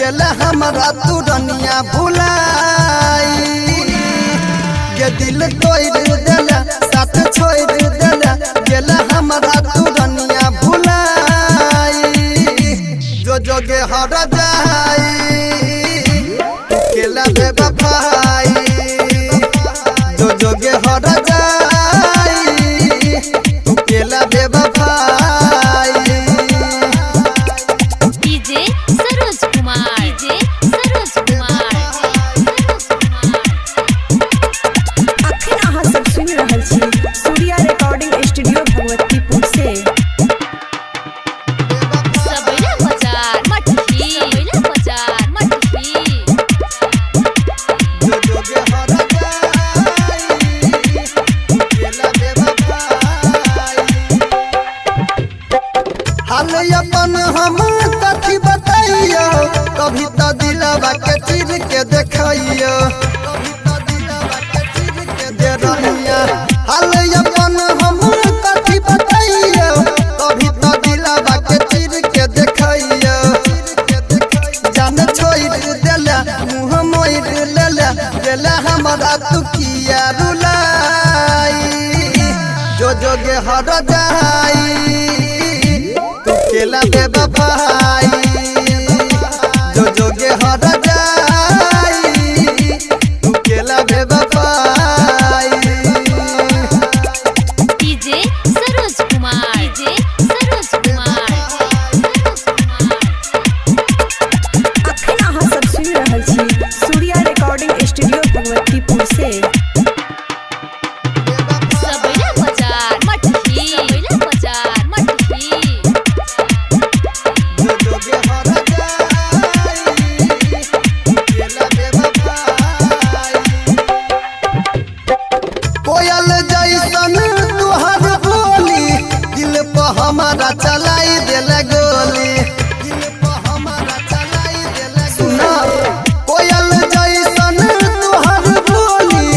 गेला हमारा तुरनिया भुलाई गे दिल तोड़ देला साथ छोड़ देला गेला हमारा तुरनिया भुलाई जो जोगे हर जाई केला बेवफाई जो जोगे हर जाई तू केला बेवफाई। डीजे सरोज कुमार अखन अहाँ सब सुनि रहल छी सूर्या रिकॉर्डिंग स्टूडियो भगवतीपुर से। सबैला बाजार मठही जो जोगे हर जाई केला बेवफाई। हाल अपन हम कथी बताइयो कभी तो दिलवा के चीर के देखइयो दे रहिया हाल अपन हम कथी बताइयो कभी तो दिलवा के चीर के देखइयो जान छोड़ देला मुँह मोड़ लेला देला हमारा तू किया रुलाई जो जोगे हर जाई तू केला बेवफाई जो जोगे हर जाई तू केला बेवफाई। डीजे सरोज कुमार अखन अहाँ सब सुनि रहल छी सूर्या रिकॉर्डिंग स्टूडियो भगवतीपुर से। सबैला बाजार मठही जो जोगे हर जाई केला बेवफाई। कोयल जैसन तुहर बोली दिल पर हमारा चलाई देला गोली सुना कोयल जैसन तुहर बोली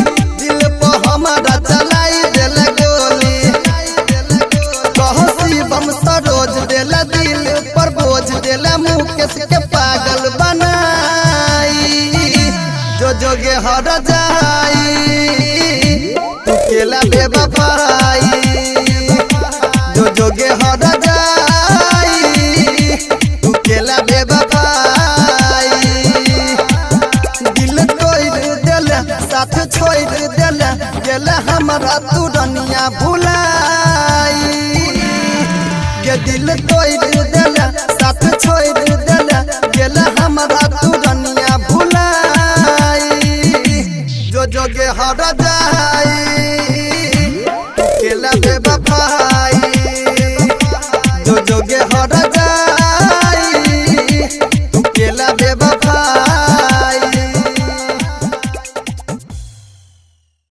दिल पर हमारा चलाई देला गोली कहसी बम सरोज देला दिल पर बोझ देला मुकेश के पागल बनाई जो जोगे हर जाई तू केला बेवफाई जो जोगे हर जाई तू केला बेवफाई दिल तोड़ देला साथ छोड़ देला गेला हमारा तुरनिया भुलाई गे दिल तोड़ देला साथ छोड़